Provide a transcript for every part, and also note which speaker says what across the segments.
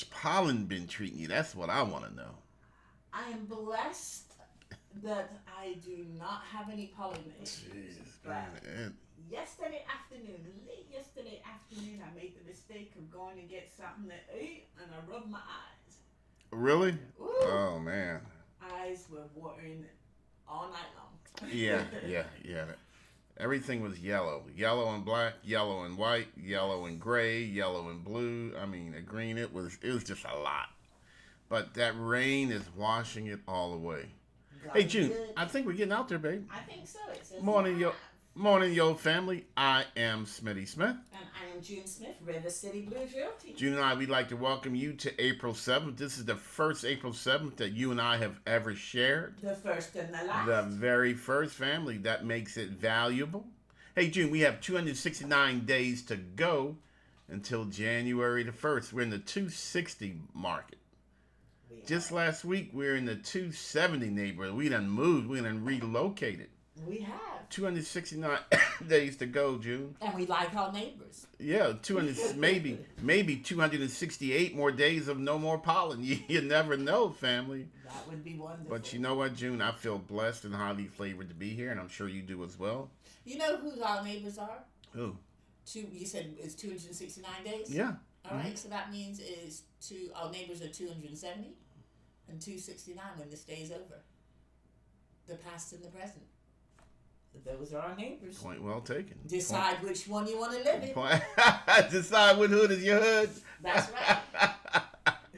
Speaker 1: pollen been treating you? That's what I want to know.
Speaker 2: I am blessed that I do not have any pollen issues.
Speaker 1: Jeez,
Speaker 2: But
Speaker 1: man.
Speaker 2: late yesterday afternoon, I made the mistake of going to get something to eat, and I rubbed my eyes.
Speaker 1: Really?
Speaker 2: Ooh,
Speaker 1: Oh man.
Speaker 2: eyes were watering all night long.
Speaker 1: Yeah. Everything was yellow. Yellow and black, yellow and white, yellow and gray, yellow and blue. I mean, green. It was just a lot. But that rain is washing it all away.
Speaker 2: God
Speaker 1: Hey
Speaker 2: is
Speaker 1: June,
Speaker 2: good.
Speaker 1: I think we're getting out there, baby.
Speaker 2: I think so. It says
Speaker 1: Morning,
Speaker 2: live.
Speaker 1: yo family. I am Smitty Smith.
Speaker 2: And I am June Smith, River City Blues Realty.
Speaker 1: June and I, we'd like to welcome you to April 7th. This is the first April 7th that you and I have ever shared.
Speaker 2: The first and the last.
Speaker 1: The very first family. That makes it valuable. Hey, June, we have 269 days to go until January the 1st. We're in the 260 market. Just last week, we were in the 270 neighborhood. We done moved. We done relocated.
Speaker 2: We have.
Speaker 1: 269 days to go, June.
Speaker 2: And we like our neighbors.
Speaker 1: Yeah, 200, maybe 268 more days of no more pollen. You never know, family.
Speaker 2: That would be wonderful.
Speaker 1: But you know what, June? I feel blessed and highly flavored to be here, and I'm sure you do as well.
Speaker 2: You know who our neighbors are?
Speaker 1: Who?
Speaker 2: You said it's 269 days?
Speaker 1: Yeah.
Speaker 2: All right, so that means our neighbors are 270 and 269 when this day is over. The past and the present. Those are our neighbors.
Speaker 1: Point well taken.
Speaker 2: Decide which one you want to live in.
Speaker 1: Decide what hood is your hood.
Speaker 2: That's right.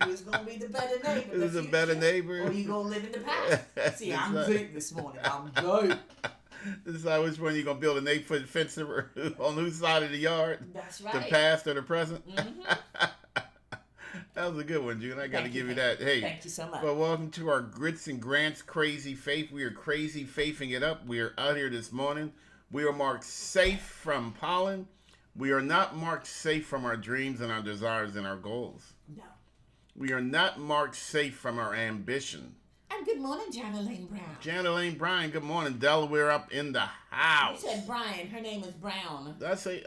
Speaker 2: Who's going to be the better neighbor?
Speaker 1: Who's the better neighbor?
Speaker 2: Or you going to live in the past? See, I'm good this morning. I'm good.
Speaker 1: Decide which one you're going to build an 8-foot fence on whose side of the yard.
Speaker 2: That's right.
Speaker 1: The past or the present.
Speaker 2: Mm-hmm.
Speaker 1: That was a good one, June. I got to give you
Speaker 2: thank
Speaker 1: that. Hey,
Speaker 2: thank you so much.
Speaker 1: well, welcome to our Grits and Grants Crazy Faith. We are crazy faithing it up. We are out here this morning. We are marked safe from pollen. We are not marked safe from our dreams and our desires and our goals.
Speaker 2: No.
Speaker 1: We are not marked safe from our ambition.
Speaker 2: And good morning, Janet Lane Brown.
Speaker 1: Janet Lane Bryan, good morning. Delaware up in the house.
Speaker 2: You said Brian. Her name is Brown.
Speaker 1: Did I say,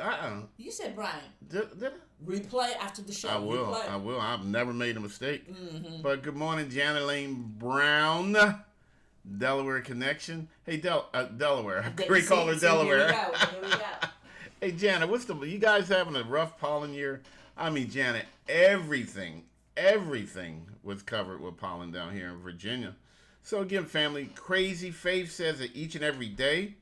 Speaker 2: You said Brian.
Speaker 1: Did I?
Speaker 2: Replay after the show.
Speaker 1: I will.
Speaker 2: Replay.
Speaker 1: I will. I've never made a mistake.
Speaker 2: Mm-hmm.
Speaker 1: But good morning, Janet Lane Brown, Delaware connection. Hey, Delaware. We call her Delaware.
Speaker 2: Here we go.
Speaker 1: Hey, Janet, you guys having a rough pollen year? I mean, Janet, everything was covered with pollen down here in Virginia. So again, family, Crazy Faith says that each and every day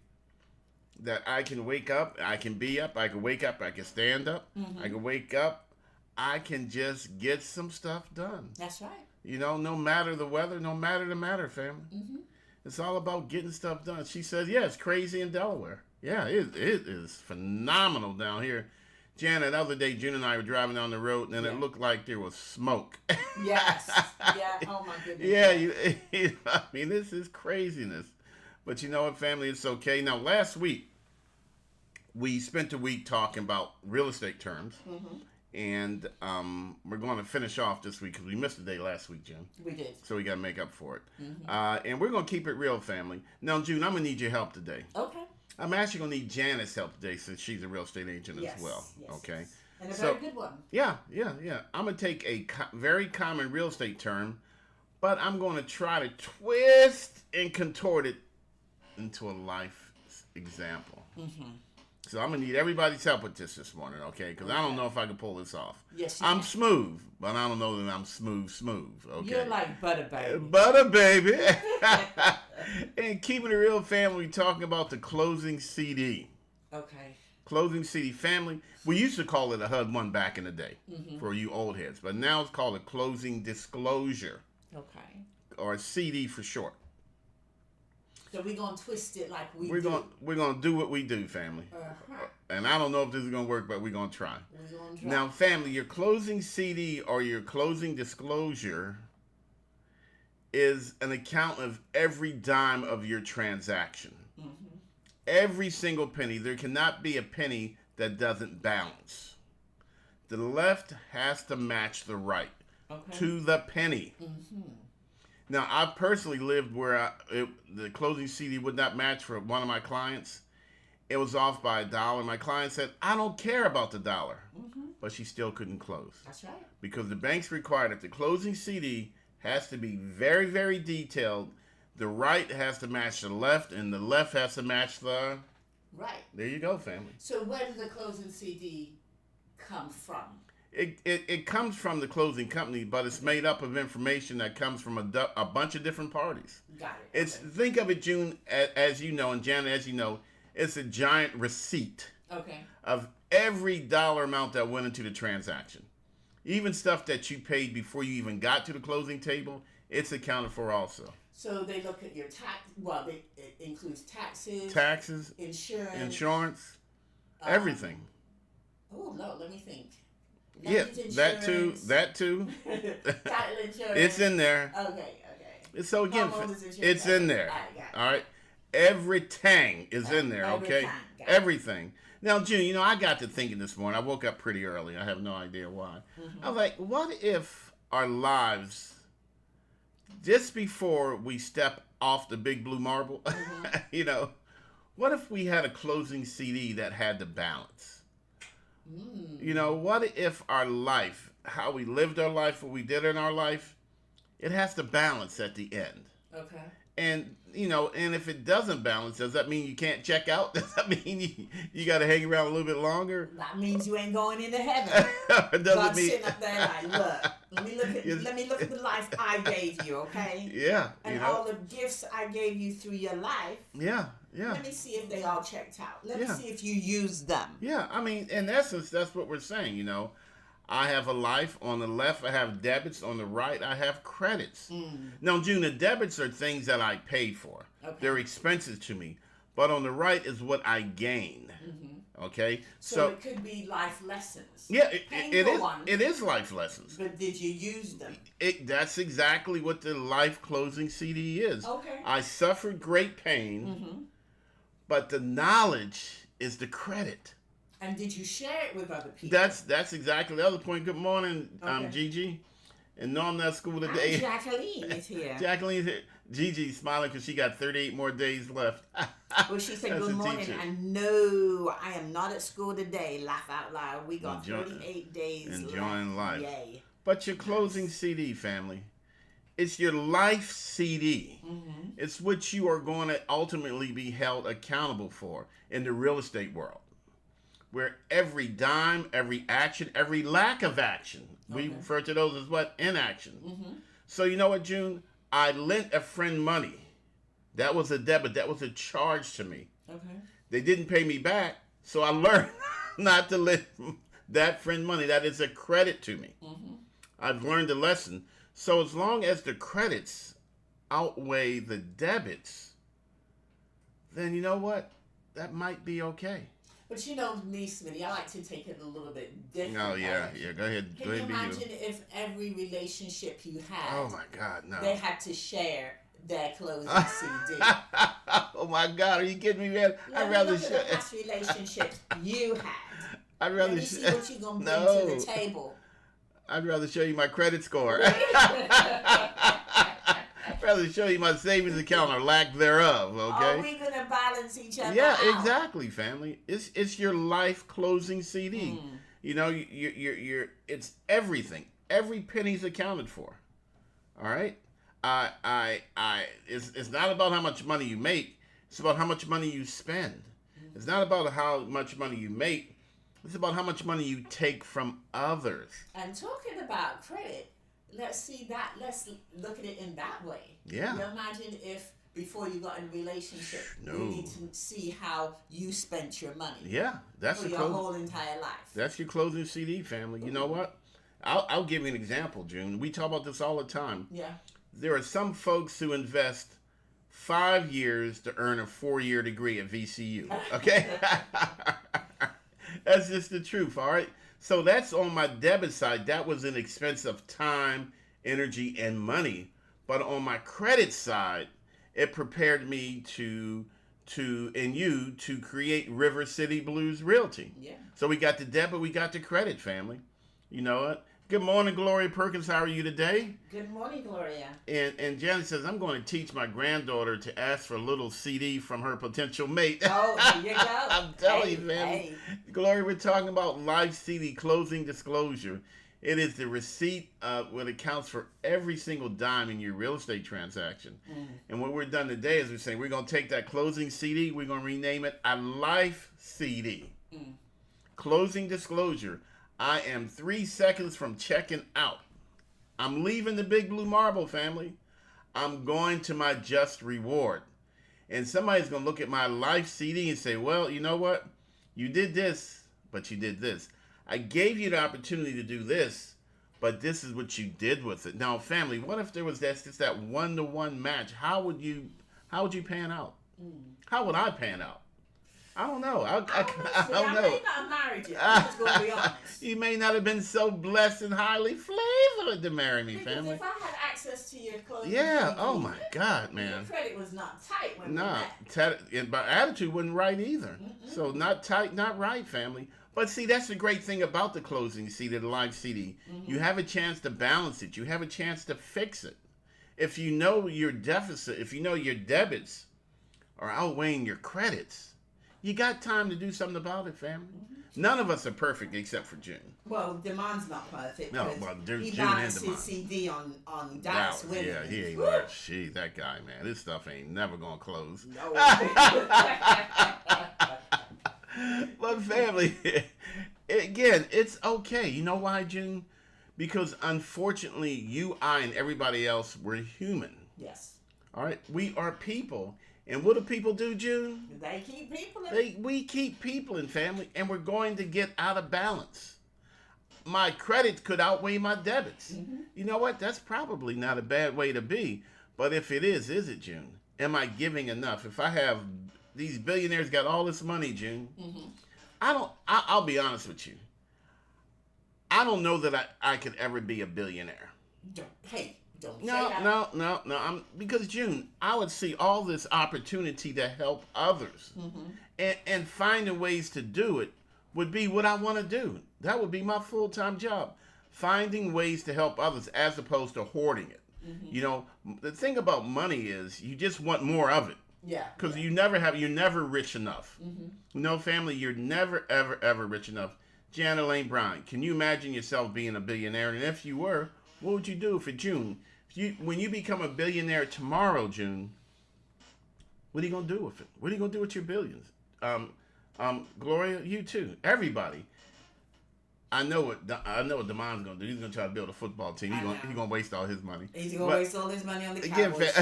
Speaker 1: that I can wake up, I can be up, I can wake up, I can stand up,
Speaker 2: Mm-hmm.
Speaker 1: I can wake up, I can just get some stuff done.
Speaker 2: That's right.
Speaker 1: You know, no matter the weather, no matter the matter, family.
Speaker 2: Mm-hmm.
Speaker 1: It's all about getting stuff done. She says, yeah, it's crazy in Delaware. Yeah, it is phenomenal down here. Janet, the other day, June and I were driving down the road, and it looked like there was smoke.
Speaker 2: Yes. Yeah. Oh, my goodness.
Speaker 1: Yeah, I mean, this is craziness. But you know what, family? It's okay. Now, last week, we spent a week talking about real estate terms.
Speaker 2: Mm-hmm.
Speaker 1: And we're going to finish off this week because we missed a day last week, June.
Speaker 2: We did.
Speaker 1: So we got to make up for it.
Speaker 2: Mm-hmm.
Speaker 1: And we're going to keep it real, family. Now, June, I'm going to need your help today.
Speaker 2: Okay.
Speaker 1: I'm actually going to need Janice's help today since she's a real estate agent as well.
Speaker 2: Yes,
Speaker 1: Okay.
Speaker 2: yes. And a
Speaker 1: So-
Speaker 2: very good one.
Speaker 1: Yeah. I'm going to take a very common real estate term, but I'm going to try to twist and contort it into a life example.
Speaker 2: Mm-hmm.
Speaker 1: So I'm going to need everybody's help with this morning, okay? Because I don't know if I can pull this off.
Speaker 2: Yes, you
Speaker 1: I'm
Speaker 2: can.
Speaker 1: smooth, but I don't know that I'm smooth, okay?
Speaker 2: You're like butter, baby.
Speaker 1: Butter, baby. And keeping it real, family, talking about the closing CD.
Speaker 2: Okay.
Speaker 1: Closing CD family. We used to call it a HUD-1 back in the day
Speaker 2: Mm-hmm.
Speaker 1: for you old heads, but now it's called a closing disclosure,
Speaker 2: Okay.
Speaker 1: or a CD for short.
Speaker 2: So we're going to twist it like
Speaker 1: We're gonna do what we do, family.
Speaker 2: Uh-huh.
Speaker 1: And I don't know if this is gonna work, but we're gonna try.
Speaker 2: We're going to try.
Speaker 1: Now, family, your closing CD or your closing disclosure is an account of every dime of your transaction.
Speaker 2: Mm-hmm.
Speaker 1: Every single penny. There cannot be a penny that doesn't bounce. The left has to match the right
Speaker 2: Okay.
Speaker 1: to the penny.
Speaker 2: Mm-hmm.
Speaker 1: Now, I personally lived where the closing CD would not match for one of my clients. It was off by $1. My client said, I don't care about the dollar.
Speaker 2: Mm-hmm.
Speaker 1: but she still couldn't close.
Speaker 2: That's right.
Speaker 1: Because the banks require that the closing CD has to be very, very detailed. The right has to match the left, and the left has to match the...
Speaker 2: Right.
Speaker 1: There you go, family.
Speaker 2: So where does the closing CD come from?
Speaker 1: It comes from the closing company, but it's made up of information that comes from a bunch of different parties.
Speaker 2: Got it.
Speaker 1: It's think of it, June, as you know, and Janet, as you know, it's a giant receipt
Speaker 2: Okay.
Speaker 1: of every dollar amount that went into the transaction. Even stuff that you paid before you even got to the closing table, it's accounted for also.
Speaker 2: So they look at your tax. Well, it includes taxes,
Speaker 1: Taxes, insurance, everything.
Speaker 2: Oh no, let me think.
Speaker 1: Yeah, that too.
Speaker 2: Title insurance.
Speaker 1: It's in there.
Speaker 2: Okay.
Speaker 1: So again,
Speaker 2: Homeowners insurance.
Speaker 1: it's in there. All right. Everything is in there. Okay. Everything. Now, June, I got to thinking this morning. I woke up pretty early. I have no idea why. I was like, what if our lives, just before we step off the big blue marble, what if we had a closing CD that had the balance? What if our life, how we lived our life, what we did in our life, it has to balance at the end.
Speaker 2: Okay.
Speaker 1: And, and if it doesn't balance, does that mean you can't check out? Does that mean you got to hang around a little bit longer?
Speaker 2: That means you ain't going into heaven. God's sitting up there like, look, let me look at the life I gave you, okay?
Speaker 1: Yeah.
Speaker 2: And all the gifts I gave you through your life.
Speaker 1: Yeah.
Speaker 2: Let me see if they all checked out. Let me see if you used them.
Speaker 1: Yeah, I mean, in essence, that's what we're saying, I have a life. On the left, I have debits. On the right, I have credits. Now, June, the debits are things that I paid for. Okay. They're expenses to me. But on the right is what I gain. Okay?
Speaker 2: So it could be life lessons.
Speaker 1: Yeah, it is. It is life lessons.
Speaker 2: But did you use them?
Speaker 1: That's exactly what the life closing CD is.
Speaker 2: Okay.
Speaker 1: I suffered great pain, but the knowledge is the credit.
Speaker 2: And did you share it with other people?
Speaker 1: That's exactly the other point. Good morning, Gigi. And no, I'm not at school today.
Speaker 2: Jacqueline is here.
Speaker 1: Jacqueline's here. Gigi's smiling because she got 38 more days left.
Speaker 2: Well, she said, good morning. And no, I am not at school today. Laugh out loud. We got 38 days
Speaker 1: enjoying
Speaker 2: left.
Speaker 1: life.
Speaker 2: Yay.
Speaker 1: But your closing CD, family, it's your life CD. It's what you are going to ultimately be held accountable for in the real estate world, where every dime, every action, every lack of action, we refer to those as what? Inaction. So you know what, June? I lent a friend money. That was a debit. That was a charge to me.
Speaker 2: Okay.
Speaker 1: They didn't pay me back, so I learned not to lend that friend money. That is a credit to me. I've learned a lesson. So as long as the credits outweigh the debits, then you know what? That might be okay.
Speaker 2: But me, Smitty, I like to take it a little bit different.
Speaker 1: Oh, yeah. Go ahead.
Speaker 2: Can you imagine if every relationship you had,
Speaker 1: oh my God, no,
Speaker 2: they had to share their closing CD?
Speaker 1: Oh my God, are you kidding me, man?
Speaker 2: I'd rather show the past relationships you had.
Speaker 1: I'd rather
Speaker 2: Let me see what you're gonna bring to the table.
Speaker 1: I'd rather show you my credit score. I'd rather show you my savings account or lack thereof. Okay.
Speaker 2: Are we gonna balance each other?
Speaker 1: Yeah,
Speaker 2: out?
Speaker 1: exactly, family. It's your life closing CD. You're it's everything. Every penny's accounted for. All right. It's not about how much money you make. It's about how much money you spend. It's not about how much money you make. It's about how much money you take from others.
Speaker 2: And talking about credit, let's look at it in that way.
Speaker 1: Yeah.
Speaker 2: You imagine if before you got in a relationship,
Speaker 1: No.
Speaker 2: you need to see how you spent your money.
Speaker 1: Yeah, that's
Speaker 2: for your whole entire life.
Speaker 1: That's your closing CD, family. You know what? I'll give you an example, June. We talk about this all the time.
Speaker 2: Yeah.
Speaker 1: There are some folks who invest 5 years to earn a 4-year degree at VCU. Okay? That's just the truth, all right? So that's on my debit side. That was an expense of time, energy, and money. But on my credit side, it prepared me to create River City Blues Realty.
Speaker 2: Yeah.
Speaker 1: So we got the debit, we got the credit, family. You know what? Good morning, Gloria Perkins. How are you today?
Speaker 2: Good morning, Gloria.
Speaker 1: And Janet says, I'm going to teach my granddaughter to ask for a little CD from her potential mate.
Speaker 2: Oh, there you go.
Speaker 1: I'm telling you, man.
Speaker 2: Hey.
Speaker 1: Gloria, we're talking about Life CD closing disclosure. It is the receipt what accounts for every single dime in your real estate transaction. And what we're done today is we're saying we're going to take that closing CD, we're going to rename it a Life CD. Closing disclosure. I am 3 seconds from checking out. I'm leaving the Big Blue Marble, family. I'm going to my just reward. And somebody's going to look at my Life CD and say, well, you know what? You did this, but you did this. I gave you the opportunity to do this, but this is what you did with it. Now, family, what if there was just that one-to-one match? How would you pan out? How would I pan out? I don't know. I don't know.
Speaker 2: I may not have married you. I'm just going to be honest.
Speaker 1: You may not have been so blessed and highly flavored to marry me,
Speaker 2: Because
Speaker 1: family.
Speaker 2: if I had access to your clothes,
Speaker 1: Yeah. Oh my God, man.
Speaker 2: Your credit was not tight when we
Speaker 1: No,
Speaker 2: met.
Speaker 1: my attitude wasn't right either. So not tight, not right, family. But see, that's the great thing about the closing CD, the Live CD. You have a chance to balance it. You have a chance to fix it. If you know your deficit, if you know your debits are outweighing your credits, you got time to do something about it, family. None of us are perfect except for June.
Speaker 2: Well, Demond's not perfect.
Speaker 1: No,
Speaker 2: because
Speaker 1: well, June
Speaker 2: he
Speaker 1: and
Speaker 2: balanced
Speaker 1: Demond.
Speaker 2: his CD on Dallas
Speaker 1: That-
Speaker 2: Winning.
Speaker 1: yeah, he ain't
Speaker 2: Woo!
Speaker 1: worth shit. That guy, man, this stuff ain't never gonna close.
Speaker 2: No.
Speaker 1: But family, again, it's okay. You know why, June? Because unfortunately, you, I, and everybody else, we're human.
Speaker 2: Yes.
Speaker 1: All right, we are people, and what do people do, June?
Speaker 2: They keep people in.
Speaker 1: We keep people in, family, and we're going to get out of balance. My credits could outweigh my debits. You know what? That's probably not a bad way to be. But if it is it, June? Am I giving enough? If I have these billionaires got all this money, June, I'll be honest with you. I don't know that I could ever be a billionaire.
Speaker 2: Don't say that.
Speaker 1: No. Because June, I would see all this opportunity to help others, and finding ways to do it would be what I want to do. That would be my full-time job, finding ways to help others as opposed to hoarding it. You know, the thing about money is you just want more of it.
Speaker 2: Yeah.
Speaker 1: Because you're never rich enough. You know, family, you're never, ever rich enough. Janet Lane Brown, can you imagine yourself being a billionaire? And if you were, what would you do for June? When you become a billionaire tomorrow, June, what are you going to do with it? What are you going to do with your billions? Gloria, you too. Everybody. I know what Demond's going to do. He's going to try to build a football team. He's going to waste all his money.
Speaker 2: He's going to waste all his money on the
Speaker 1: Again,
Speaker 2: Cowboys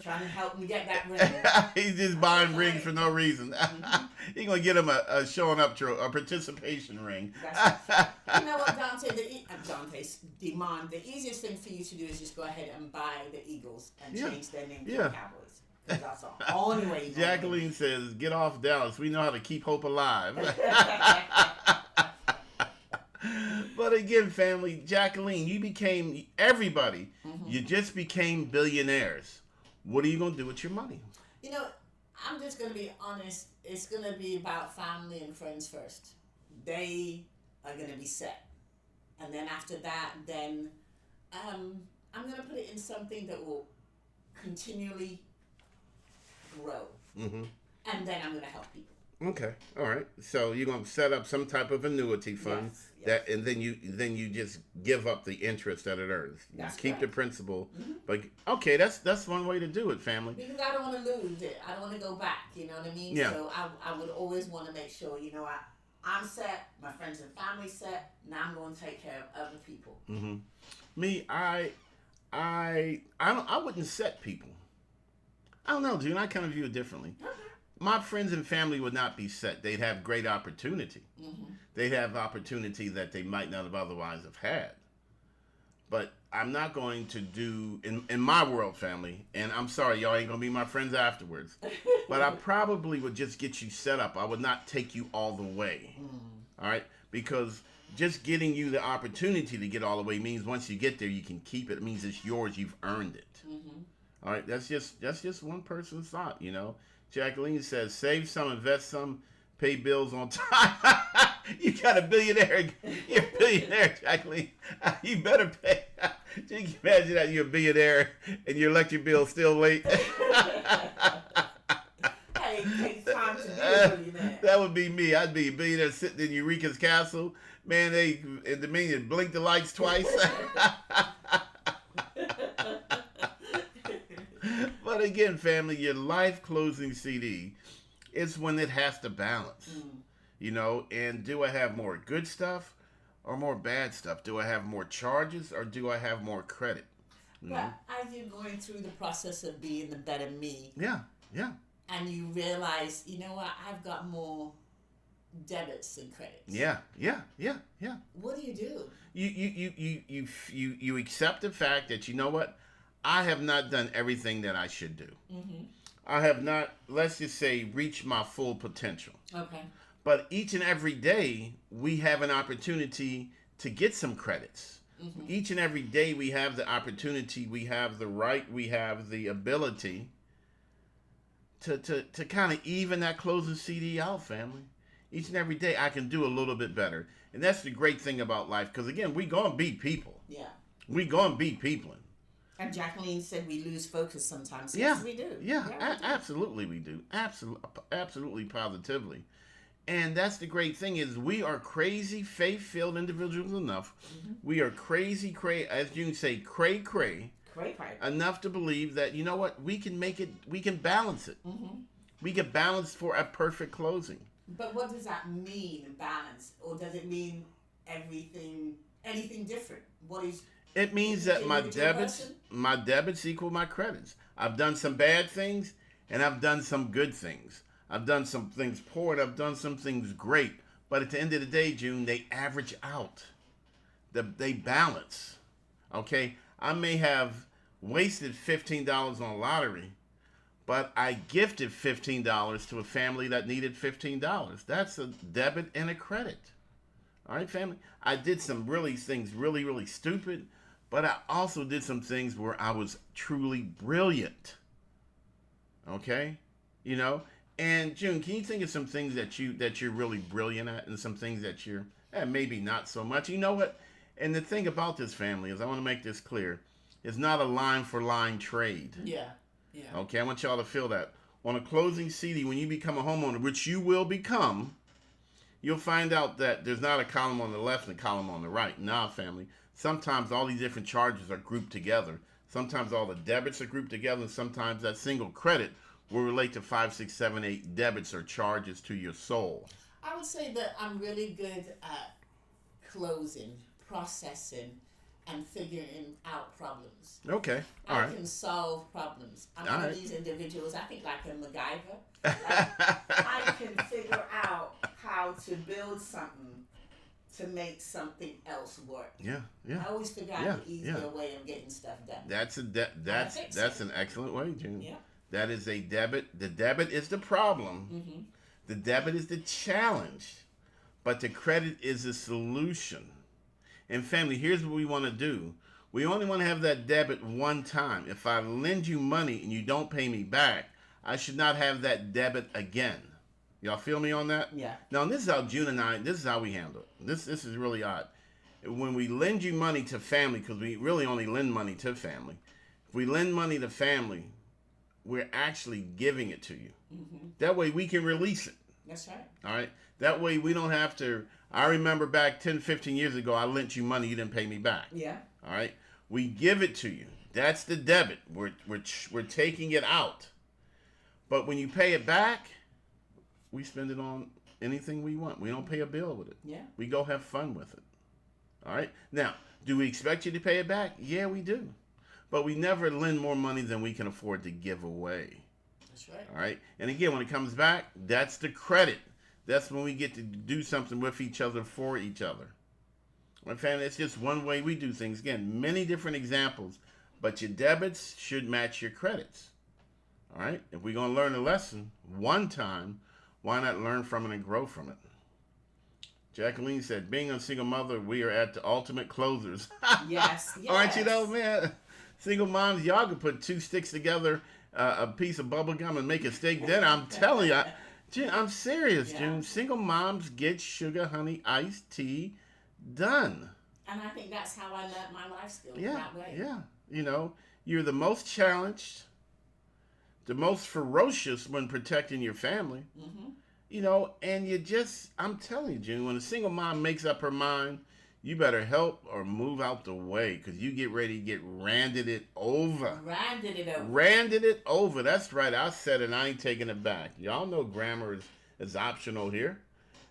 Speaker 2: trying to help him get that ring.
Speaker 1: He's just buying rings for no reason. He's going to get him a showing up a participation ring.
Speaker 2: You know what, Demond, the easiest thing for you to do is just go ahead and buy the Eagles and change their name to the Cowboys. Because that's the only way you
Speaker 1: Jacqueline says, get off Dallas. We know how to keep hope alive. But again, family, Jacqueline, you became everybody. You just became billionaires. What are you going to do with your money?
Speaker 2: You know, I'm just going to be honest. It's going to be about family and friends first. They are going to be set. And then after that, then I'm going to put it in something that will continually grow. And then I'm going to help people.
Speaker 1: Okay, all right. So you're going to set up some type of annuity fund
Speaker 2: Yes.
Speaker 1: and then you just give up the interest that it earns. You
Speaker 2: That's
Speaker 1: keep
Speaker 2: correct.
Speaker 1: the principal, but okay, that's one way to do it, family.
Speaker 2: Because I don't want to lose it. I don't want to go back. You know what I mean?
Speaker 1: Yeah.
Speaker 2: So I would always want to make sure, you know, I'm set, my friends and family set, now I'm going to take care of other people.
Speaker 1: Me, I wouldn't set people. I don't know, dude. I kind of view it differently. My friends and family would not be set. They'd have great opportunity. They'd have opportunity that they might not have otherwise have had. But I'm not going to do, in my world, family, and I'm sorry, y'all ain't going to be my friends afterwards, but I probably would just get you set up. I would not take you all the way. All right? Because just getting you the opportunity to get all the way means once you get there, you can keep it. It means it's yours. You've earned it. All right? That's just one person's thought, you know? Jacqueline says, save some, invest some, pay bills on time. You got a billionaire. You're a billionaire, Jacqueline. You better pay. Can you imagine that you're a billionaire and your electric bill's still late?
Speaker 2: Hey, it takes time to be a billionaire.
Speaker 1: That would be me. I'd be a billionaire sitting in Eureka's castle. Man, they in the meaning blink the lights twice. But again, family, your life closing CD is when it has to balance. You know, and do I have more good stuff or more bad stuff? Do I have more charges or do I have more credit? You know?
Speaker 2: But as you're going through the process of being the better me,
Speaker 1: Yeah, yeah.
Speaker 2: and you realize, you know what, I've got more debits than credits.
Speaker 1: Yeah.
Speaker 2: What do?
Speaker 1: You accept the fact that, you know what, I have not done everything that I should do. I have not, let's just say, reached my full potential.
Speaker 2: Okay.
Speaker 1: But each and every day, we have an opportunity to get some credits. Each and every day, we have the opportunity, we have the right, we have the ability to kind of even that closing CD out, family. Each and every day, I can do a little bit better. And that's the great thing about life. Because, again, we going to be people.
Speaker 2: Yeah.
Speaker 1: We going to be people.
Speaker 2: And Jacqueline said we lose focus sometimes.
Speaker 1: Yeah.
Speaker 2: Yes, we do.
Speaker 1: Yeah,
Speaker 2: we do.
Speaker 1: absolutely we do. Absolutely, positively. And that's the great thing is we are crazy, faith-filled individuals enough. We are crazy, as you can say, cray.
Speaker 2: Cray.
Speaker 1: Enough to believe that, you know what, we can make it, we can balance it. We can balance for a perfect closing.
Speaker 2: But what does that mean, balance? Or does it mean anything different? What is...
Speaker 1: It means that my debits equal my credits. I've done some bad things and I've done some good things. I've done some things poor and I've done some things great. But at the end of the day, June, they average out. They balance. Okay? I may have wasted $15 on lottery, but I gifted $15 to a family that needed $15. That's a debit and a credit. All right, family? I did some things really stupid, but I also did some things where I was truly brilliant. Okay? You know? And June, can you think of some things that you're really brilliant at and some things that you're maybe not so much? You know what? And the thing about this, family, is I want to make this clear. It's not a line for line trade.
Speaker 2: Yeah.
Speaker 1: Okay, I want y'all to feel that. On a closing CD, when you become a homeowner, which you will become, you'll find out that there's not a column on the left and a column on the right. Nah, family. Sometimes all these different charges are grouped together. Sometimes all the debits are grouped together, and sometimes that single credit will relate to 5, 6, 7, 8 debits or charges to your soul.
Speaker 2: I would say that I'm really good at closing, processing, and figuring out problems.
Speaker 1: Okay, all right.
Speaker 2: I can solve problems. I'm one of these individuals, I think like a MacGyver. I can figure out how to build something to make something else work.
Speaker 1: Yeah.
Speaker 2: I always figure out the easier way of getting stuff done.
Speaker 1: That's an excellent way, June.
Speaker 2: Yeah.
Speaker 1: That is a debit. The debit is the problem. The debit is the challenge, but the credit is the solution. And family, here's what we want to do. We only want to have that debit one time. If I lend you money and you don't pay me back, I should not have that debit again. Y'all feel me on that?
Speaker 2: Yeah.
Speaker 1: Now, this is how June and I, this is how we handle it. This is really odd. When we lend you money to family, because we really only lend money to family. If we lend money to family, we're actually giving it to you. That way we can release it.
Speaker 2: That's right.
Speaker 1: All right? That way we don't have to... I remember back 10, 15 years ago, I lent you money, you didn't pay me back.
Speaker 2: Yeah.
Speaker 1: All right? We give it to you. That's the debit. We're taking it out. But when you pay it back, we spend it on anything we want. We don't pay a bill with it.
Speaker 2: Yeah.
Speaker 1: We go have fun with it. All right? Now, do we expect you to pay it back? Yeah, we do. But we never lend more money than we can afford to give away.
Speaker 2: That's right.
Speaker 1: All right? And again, when it comes back, that's the credit. That's when we get to do something with each other, for each other. My family, it's just one way we do things. Again, many different examples, but your debits should match your credits. All right? If we're going to learn a lesson one time, why not learn from it and grow from it? Jacqueline said, being a single mother, we are at the ultimate closers.
Speaker 2: Yes.
Speaker 1: Aren't you though, man? Single moms, y'all can put 2 sticks together, a piece of bubble gum, and make a steak dinner. I'm telling you, June, I'm serious,
Speaker 2: Yeah.
Speaker 1: June. Single moms get sugar honey iced tea done.
Speaker 2: And I think that's how I learned my life skills
Speaker 1: Yeah,
Speaker 2: that way.
Speaker 1: yeah. You know, you're the most challenged, the most ferocious when protecting your family.
Speaker 2: Mm-hmm.
Speaker 1: You know, and you just, I'm telling you, June, when a single mom makes up her mind, you better help or move out the way because you get ready to get randed it over.
Speaker 2: Randed it over.
Speaker 1: Randed it over. That's right. I said it and I ain't taking it back. Y'all know grammar is optional here.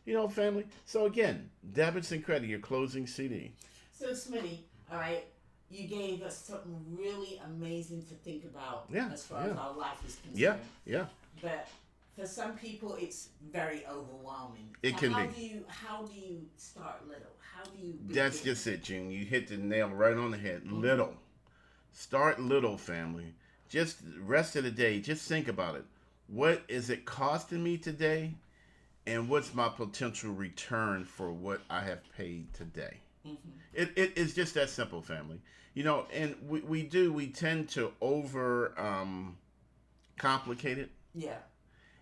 Speaker 1: You know, family. So again, debits and credit, your closing CD.
Speaker 2: So, Smitty, all right, you gave us something really amazing to think about
Speaker 1: Yeah,
Speaker 2: as far as
Speaker 1: yeah.
Speaker 2: our life is concerned.
Speaker 1: Yeah, yeah.
Speaker 2: But for some people, it's very overwhelming.
Speaker 1: It
Speaker 2: So
Speaker 1: can
Speaker 2: how
Speaker 1: be.
Speaker 2: How do you start little? How do you begin?
Speaker 1: That's just it, June. You hit the nail right on the head.
Speaker 2: Mm-hmm.
Speaker 1: Little. Start little, family. Just the rest of the day, just think about it. What is it costing me today? And what's my potential return for what I have paid today?
Speaker 2: Mm-hmm.
Speaker 1: It is just that simple, family. You know, and we tend to over complicate it.
Speaker 2: Yeah.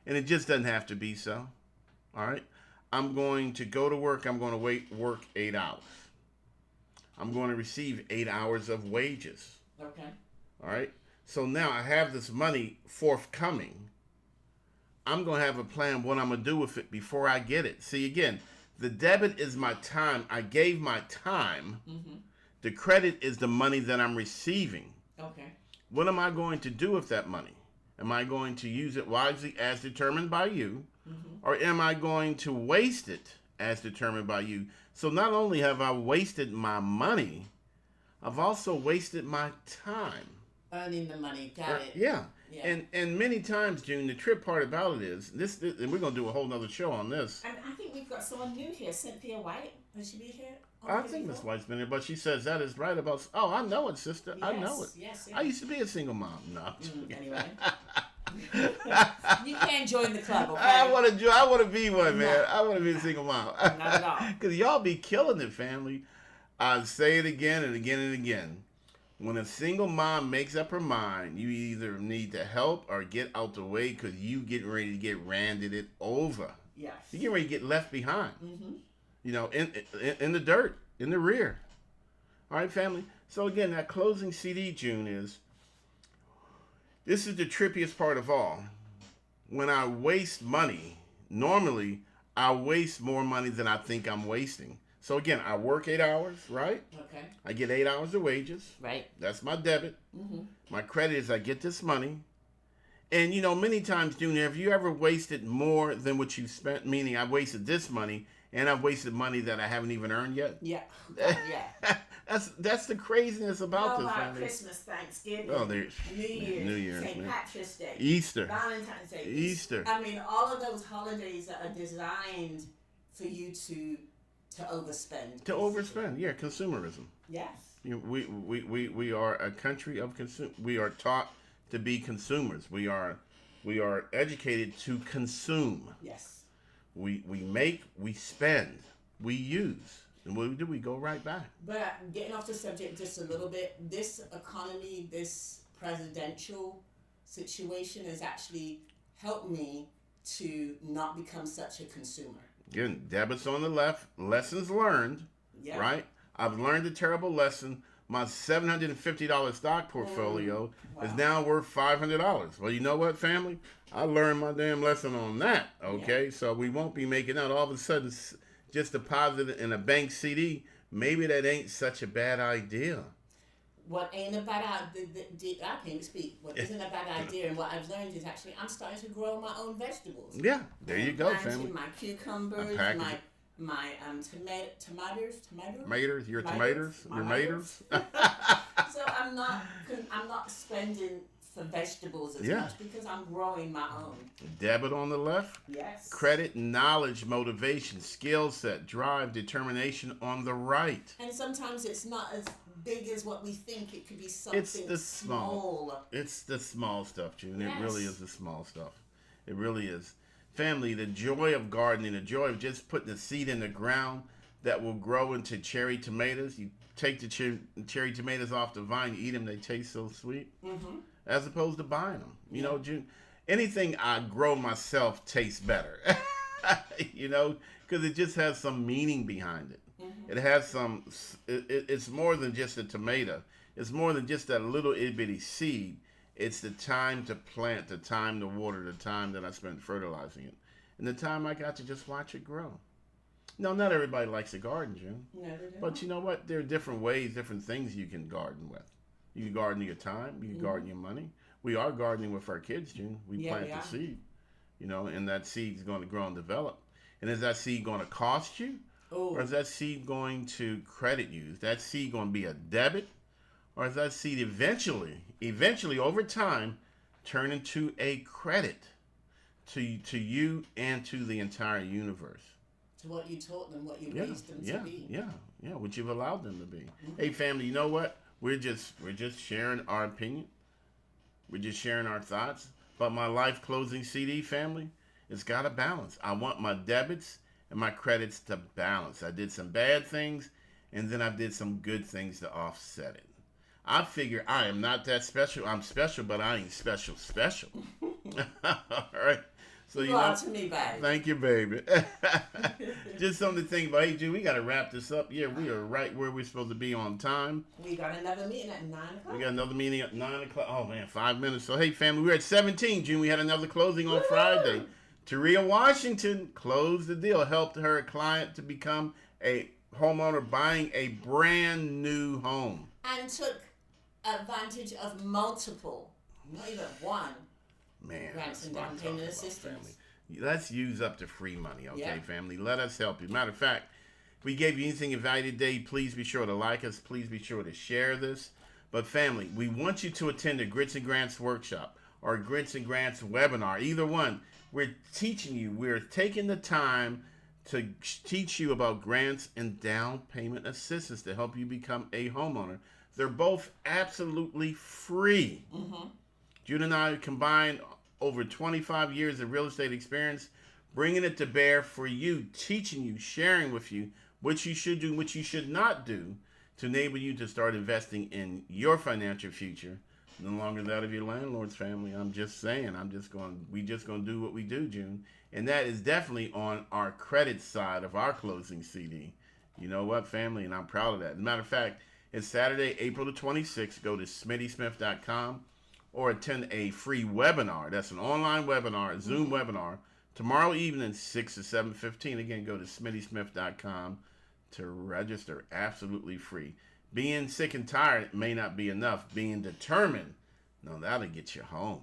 Speaker 1: And it just doesn't have to be so. All right. I'm going to go to work. I'm going to work 8 hours. I'm going to receive 8 hours of wages.
Speaker 2: Okay.
Speaker 1: All right. So now I have this money forthcoming. I'm going to have a plan what I'm going to do with it before I get it. See, again, the debit is my time. I gave my time.
Speaker 2: Mm-hmm.
Speaker 1: The credit is the money that I'm receiving.
Speaker 2: Okay.
Speaker 1: What am I going to do with that money? Am I going to use it wisely as determined by you?
Speaker 2: Mm-hmm.
Speaker 1: Or am I going to waste it as determined by you? So not only have I wasted my money, I've also wasted my time.
Speaker 2: Earning the money. Got it.
Speaker 1: Yeah.
Speaker 2: Yeah.
Speaker 1: And many times, June, the trip part about it is, this and we're going to do a whole nother show on this.
Speaker 2: And I think we've got someone new here, Cynthia White. Will she be here?
Speaker 1: I think Miss White's been here, but she says that is right about, oh, I know it, sister. I know it.
Speaker 2: Yes.
Speaker 1: I used to be a single mom. No.
Speaker 2: Anyway. You can't join the club, okay?
Speaker 1: I want to be one, man.
Speaker 2: No.
Speaker 1: I want to be a single mom.
Speaker 2: Not at all.
Speaker 1: Because y'all be killing it, family. I say it again and again and again. When a single mom makes up her mind, you either need to help or get out the way because you getting ready to get randed it over.
Speaker 2: Yes.
Speaker 1: You getting ready to get left behind.
Speaker 2: Mm-hmm.
Speaker 1: You know, in the dirt, in the rear. All right, family. So again, that closing CD, June, this is the trippiest part of all. When I waste money, normally I waste more money than I think I'm wasting. So again, I work 8 hours, right?
Speaker 2: Okay.
Speaker 1: I get 8 hours of wages.
Speaker 2: Right.
Speaker 1: That's my debit.
Speaker 2: Mm-hmm.
Speaker 1: My credit is I get this money. And you know, many times, Junior, have you ever wasted more than what you spent? Meaning, I wasted this money, and I've wasted money that I haven't even earned yet.
Speaker 2: Yeah. Yeah.
Speaker 1: That's the craziness about this,
Speaker 2: about
Speaker 1: family.
Speaker 2: Christmas, Thanksgiving,
Speaker 1: Oh, there's
Speaker 2: New Year's, St.
Speaker 1: man.
Speaker 2: Patrick's Day,
Speaker 1: Easter.
Speaker 2: Valentine's Day,
Speaker 1: Easter.
Speaker 2: I mean, all of those holidays that are designed for you to overspend.
Speaker 1: To overspend, yeah, consumerism.
Speaker 2: Yes.
Speaker 1: You know, we are a country of we are taught to be consumers. We are educated to consume.
Speaker 2: Yes.
Speaker 1: We make, we spend, we use. And what do? We go right back.
Speaker 2: But getting off the subject just a little bit, this economy, this presidential situation has actually helped me to not become such a consumer.
Speaker 1: Again, debits on the left, lessons learned,
Speaker 2: Yeah.
Speaker 1: right? I've learned a terrible lesson. My $750 stock portfolio is now worth $500. Well, you know what, family? I learned my damn lesson on that, okay? So we won't be making out all of a sudden just deposit it in a bank CD. Maybe that ain't such a bad idea.
Speaker 2: What ain't a bad idea, I can't even speak. What isn't a bad idea, and what I've learned is actually I'm starting to grow my own vegetables.
Speaker 1: Yeah, there you go,
Speaker 2: Planting
Speaker 1: family.
Speaker 2: my cucumbers,
Speaker 1: package
Speaker 2: my tomatoes.
Speaker 1: Tomatoes, your tomatoes,
Speaker 2: My
Speaker 1: your
Speaker 2: tomatoes.
Speaker 1: maters.
Speaker 2: So I'm not spending for vegetables as
Speaker 1: Yeah.
Speaker 2: much because I'm growing my own.
Speaker 1: Debit on the left.
Speaker 2: Yes.
Speaker 1: Credit, knowledge, motivation, skill set, drive, determination on the right.
Speaker 2: And sometimes it's not as big as what we think. It could be something
Speaker 1: It's the small. It's the small stuff, June.
Speaker 2: Yes.
Speaker 1: It really is the small stuff. It really is. Family, the joy of gardening, the joy of just putting a seed in the ground that will grow into cherry tomatoes. You take the cherry tomatoes off the vine, you eat them, they taste so sweet.
Speaker 2: Mm-hmm.
Speaker 1: As opposed to buying them. You know, June. anything I grow myself tastes better. You know, because it just has some meaning behind it. It has some. It's more than just a tomato. It's more than just that little itty bitty seed. It's the time to plant, the time to water, the time that I spent fertilizing it, and the time I got to just watch it grow. No, not everybody likes a garden, June.
Speaker 2: No, they don't.
Speaker 1: But you know what? There are different ways, different things you can garden with. You can garden your time. You can garden your money. We are gardening with our kids, June. We
Speaker 2: Yeah,
Speaker 1: plant
Speaker 2: we
Speaker 1: the
Speaker 2: are.
Speaker 1: seed, you know, and that seed's going to grow and develop. And is that seed going to cost you? Or
Speaker 2: Oh,
Speaker 1: is that seed going to credit you? Is that seed going to be a debit? Or is that seed eventually over time, turn into a credit to you and to the entire universe?
Speaker 2: to what you taught them, what you
Speaker 1: Yeah,
Speaker 2: raised them to be.
Speaker 1: yeah. What you've allowed them to be. Hey, family, you know what? We're just sharing our opinion. We're just sharing our thoughts. But my life closing CD, family, it's got a balance. I want my debits and my credits to balance. I did some bad things, and then I did some good things to offset it. I figure I am not that special. I'm special, but I ain't special. All right. So you
Speaker 2: You
Speaker 1: know.
Speaker 2: are to me, babe.
Speaker 1: Thank you, baby. Just something to think about. Hey, June, we got to wrap this up. Yeah, we are right where we're supposed to be on time.
Speaker 2: We got another meeting at 9 o'clock.
Speaker 1: We got another meeting at 9 o'clock. Oh, man, 5 minutes. So, hey, family, we're at 17, June. We had another closing on Friday. Taria Washington closed the deal, helped her client to become a homeowner buying a brand new home.
Speaker 2: And took advantage of multiple, not even one.
Speaker 1: Man,
Speaker 2: Grants
Speaker 1: that's
Speaker 2: and
Speaker 1: what
Speaker 2: down
Speaker 1: I'm
Speaker 2: payment
Speaker 1: talking about,
Speaker 2: assistance.
Speaker 1: family. Let's use up the free money, okay,
Speaker 2: Yeah.
Speaker 1: family? Let us help you. Matter of fact, if we gave you anything of value today, please be sure to like us. Please be sure to share this. But family, we want you to attend the Grits and Grants workshop or Grits and Grants webinar. Either one. We're teaching you. We're taking the time to teach you about grants and down payment assistance to help you become a homeowner. They're both absolutely free. June and I combined over 25 years of real estate experience, bringing it to bear for you, teaching you, sharing with you what you should do, what you should not do to enable you to start investing in your financial future. No longer that of your landlord's family. I'm just saying, we just going to do what we do, June. And that is definitely on our credit side of our closing CD. You know what, family? And I'm proud of that. As a matter of fact, it's Saturday, April the 26th. Go to smittysmith.com or attend a free webinar. That's an online webinar, a Zoom webinar, tomorrow evening, 6 to 7:15. Again, go to smittysmith.com to register. Absolutely free. Being sick and tired may not be enough. Being determined, no, that'll get you home.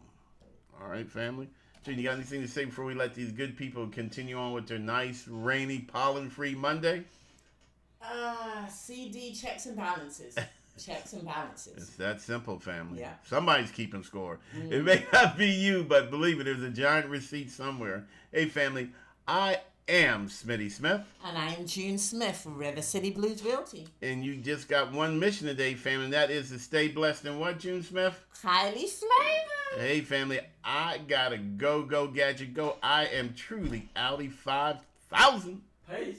Speaker 1: All right, family? June, you got anything to say before we let these good people continue on with their nice, rainy, pollen-free Monday?
Speaker 2: CD checks and balances. Checks and balances.
Speaker 1: It's that simple, family.
Speaker 2: Yeah.
Speaker 1: Somebody's keeping score. It may not be you, but believe it, there's a giant receipt somewhere. Hey, family, I am Smitty Smith,
Speaker 2: And I am June Smith, River City Blues Realty.
Speaker 1: and you just got one mission today, family, and that is to stay blessed in what, June Smith?
Speaker 2: Highly flavored.
Speaker 1: Hey, family, I gotta go, gadget, go. I am truly Audi 5000.
Speaker 2: Peace.